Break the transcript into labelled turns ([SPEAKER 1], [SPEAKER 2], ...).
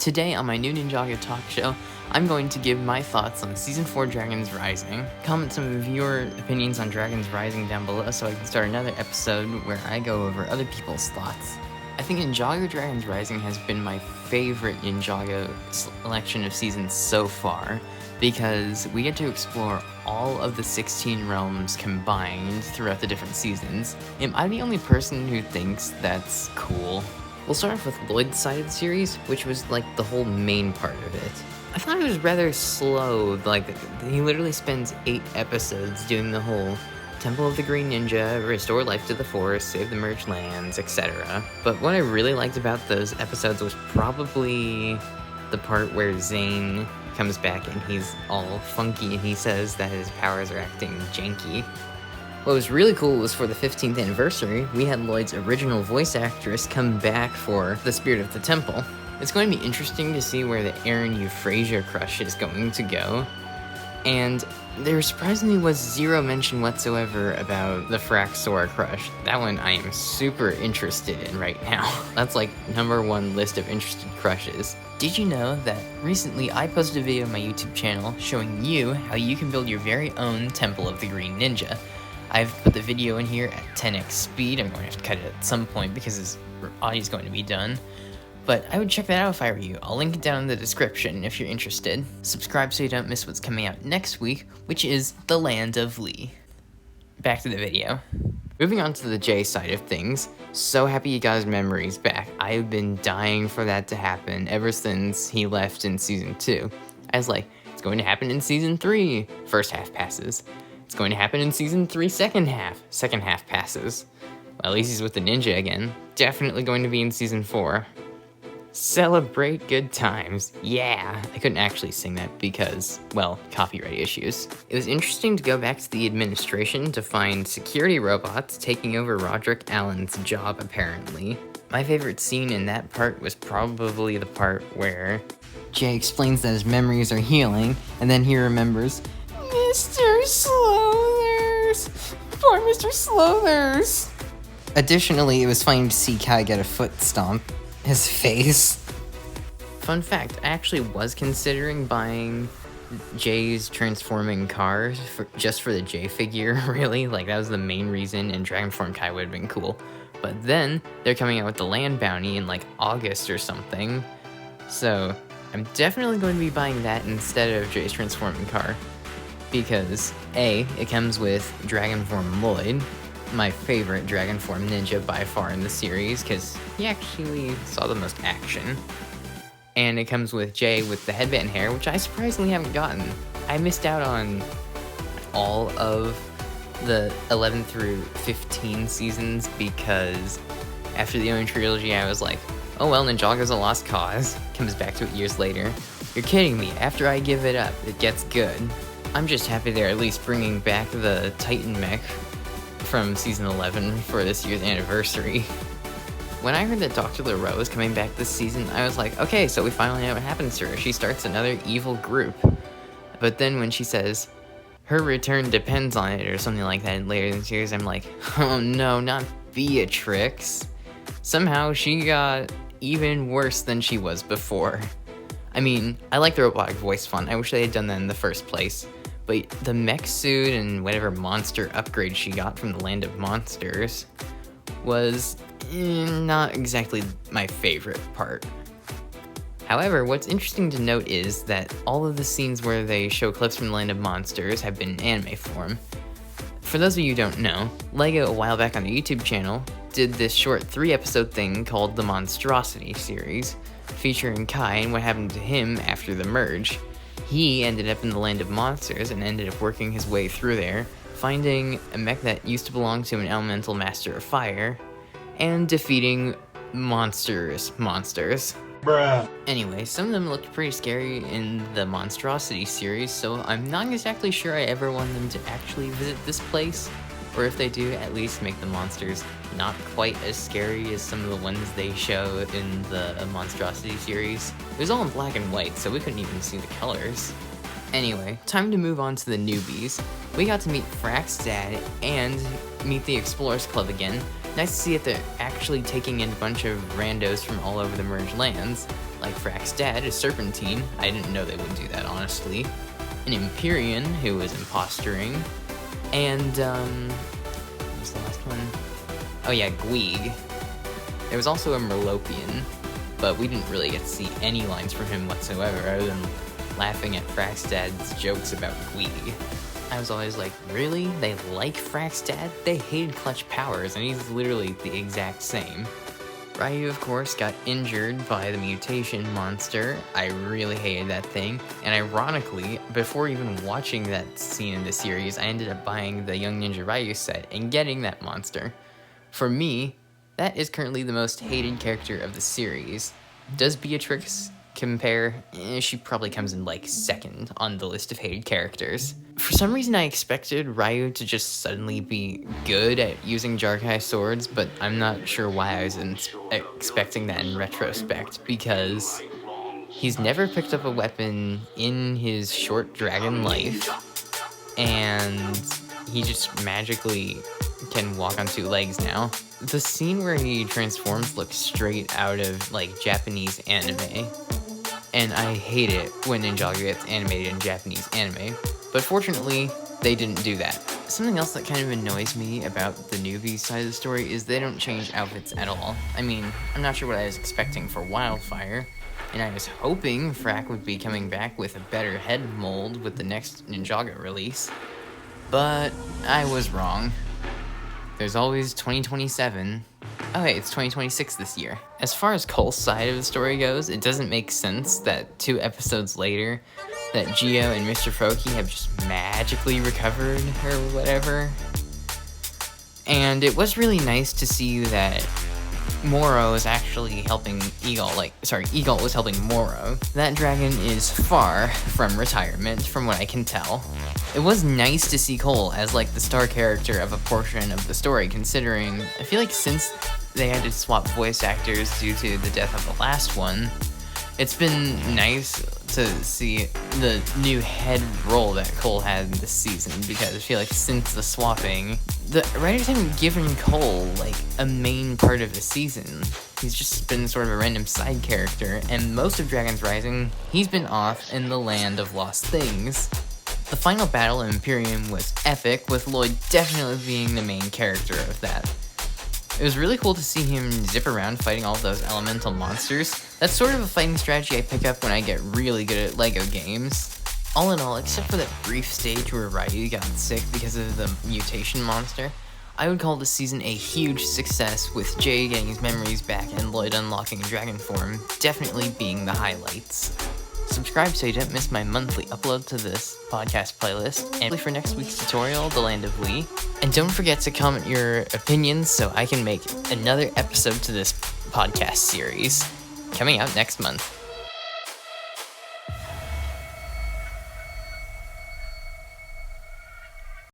[SPEAKER 1] Today on my new Ninjago talk show, I'm going to give my thoughts on Season 4 Dragons Rising. Comment some of your opinions on Dragons Rising down below so I can start another episode where I go over other people's thoughts. I think Ninjago Dragons Rising has been my favorite Ninjago selection of seasons so far, because we get to explore all of the 16 realms combined throughout the different seasons. Am I the only person who thinks that's cool? We'll start off with Lloyd's side of the series, which was like the whole main part of it. I thought it was rather slow, like he literally spends 8 episodes doing the whole Temple of the Green Ninja, restore life to the forest, save the merged lands, etc. But what I really liked about those episodes was probably the part where Zane comes back and he's all funky and he says that his powers are acting janky. What was really cool was for the 15th anniversary, we had Lloyd's original voice actress come back for the Spirit of the Temple. It's going to be interesting to see where the Aaron Euphrasia crush is going to go. And there surprisingly was zero mention whatsoever about the Fraxora crush. That one I am super interested in right now. That's like #1 list of interested crushes. Did you know that recently I posted a video on my YouTube channel showing you how you can build your very own Temple of the Green Ninja? I've put the video in here at 10x speed. I'm going to have to cut it at some point because this audio is going to be done. But I would check that out if I were you. I'll link it down in the description if you're interested. Subscribe so you don't miss what's coming out next week, which is The Land of Lee. Back to the video. Moving on to the Jay side of things, so happy he got his memories back. I've been dying for that to happen ever since he left in Season 2. I was like, it's going to happen in Season 3. First half passes. It's going to happen in Season 3 second half. Second half passes. Well, at least he's with the ninja again. Definitely going to be in Season 4. Celebrate good times. Yeah. I couldn't actually sing that because, well, copyright issues. It was interesting to go back to the administration to find security robots taking over Roderick Allen's job, apparently. My favorite scene in that part was probably the part where Jay explains that his memories are healing, and then he remembers, Mr. Slothers! Poor Mr. Slothers! Additionally, it was funny to see Kai get a foot stomp his face. Fun fact, I actually was considering buying Jay's transforming car just for the Jay figure, really. Like, that was the main reason, and Dragon Form Kai would have been cool. But then, they're coming out with the land bounty in, like, August or something. So, I'm definitely going to be buying that instead of Jay's transforming car. Because, A, it comes with Dragon Form Lloyd, my favorite Dragon Form ninja by far in the series, because he actually saw the most action. And it comes with Jay with the headband hair, which I surprisingly haven't gotten. I missed out on all of the 11 through 15 seasons because after the Owen trilogy, I was like, oh well, Ninjago's a lost cause. Comes back to it years later. You're kidding me, after I give it up, it gets good. I'm just happy they're at least bringing back the Titan mech from Season 11 for this year's anniversary. When I heard that Dr. LaRoe is coming back this season, I was like, okay, so we finally know what happens to her. She starts another evil group. But then when she says, her return depends on it, or something like that later in the series, I'm like, oh no, not Beatrix. Somehow she got even worse than she was before. I mean, I like the robotic voice font. I wish they had done that in the first place. But the mech suit and whatever monster upgrade she got from the Land of Monsters was not exactly my favorite part. However, what's interesting to note is that all of the scenes where they show clips from the Land of Monsters have been in anime form. For those of you who don't know, LEGO a while back on the YouTube channel did this short 3-episode thing called the Monstrosity series, featuring Kai and what happened to him after the merge. He ended up in the Land of Monsters and ended up working his way through there, finding a mech that used to belong to an elemental master of fire, and defeating monsters. Bruh. Anyway, some of them looked pretty scary in the Monstrosity series, so I'm not exactly sure I ever want them to actually visit this place, or if they do, at least make the monsters not quite as scary as some of the ones they show in the Monstrosity series. It was all in black and white, so we couldn't even see the colors. Anyway, time to move on to the newbies. We got to meet Frax's dad and meet the Explorers Club again. Nice to see that they're actually taking in a bunch of randos from all over the merged lands. like Frack's dad, a Serpentine. I didn't know they would do that, honestly. An Empyrean, who was imposturing. And, what was the last one? Oh yeah, Gweeg. There was also a Merlopian, but we didn't really get to see any lines from him whatsoever, other than laughing at Frack's dad's jokes about Gweeg. I was always like, really? They like Frack's dad? They hated Clutch Powers, and he's literally the exact same. Ryu, of course, got injured by the mutation monster. I really hated that thing, and ironically, before even watching that scene in the series, I ended up buying the Young Ninja Ryu set and getting that monster. For me, that is currently the most hated character of the series. Does Beatrix compare? She probably comes in like second on the list of hated characters. For some reason I expected Ryu to just suddenly be good at using Jarkai swords, but I'm not sure why I was expecting that in retrospect, because he's never picked up a weapon in his short dragon life, and he just magically can walk on two legs now. The scene where he transforms looks straight out of like Japanese anime, and I hate it when Ninjago gets animated in Japanese anime, but fortunately, they didn't do that. Something else that kind of annoys me about the newbie side of the story is they don't change outfits at all. I mean, I'm not sure what I was expecting for Wildfire, and I was hoping Frack would be coming back with a better head mold with the next Ninjago release, but I was wrong. There's always 2027. Oh wait, it's 2026 this year. As far as Cole's side of the story goes, it doesn't make sense that 2 episodes later, that Geo and Mr. Froki have just magically recovered or whatever. And it was really nice to see that Moro is actually helping Eagle, Eagle was helping Moro. That dragon is far from retirement, from what I can tell. It was nice to see Cole as like the star character of a portion of the story, considering I feel like since they had to swap voice actors due to the death of the last one, it's been nice to see the new head role that Cole had this season, because I feel like since the swapping, the writers haven't given Cole like a main part of the season. He's just been sort of a random side character, and most of Dragon's Rising, he's been off in the land of lost things. The final battle in Imperium was epic, with Lloyd definitely being the main character of that. It was really cool to see him zip around fighting all those elemental monsters. That's sort of a fighting strategy I pick up when I get really good at LEGO games. All in all, except for that brief stage where Ryu got sick because of the mutation monster, I would call this season a huge success, with Jay getting his memories back and Lloyd unlocking dragon form definitely being the highlights. Subscribe so you don't miss my monthly upload to this podcast playlist, and for next week's tutorial, The Land of Lee. And don't forget to comment your opinions so I can make another episode to this podcast series, coming out next month.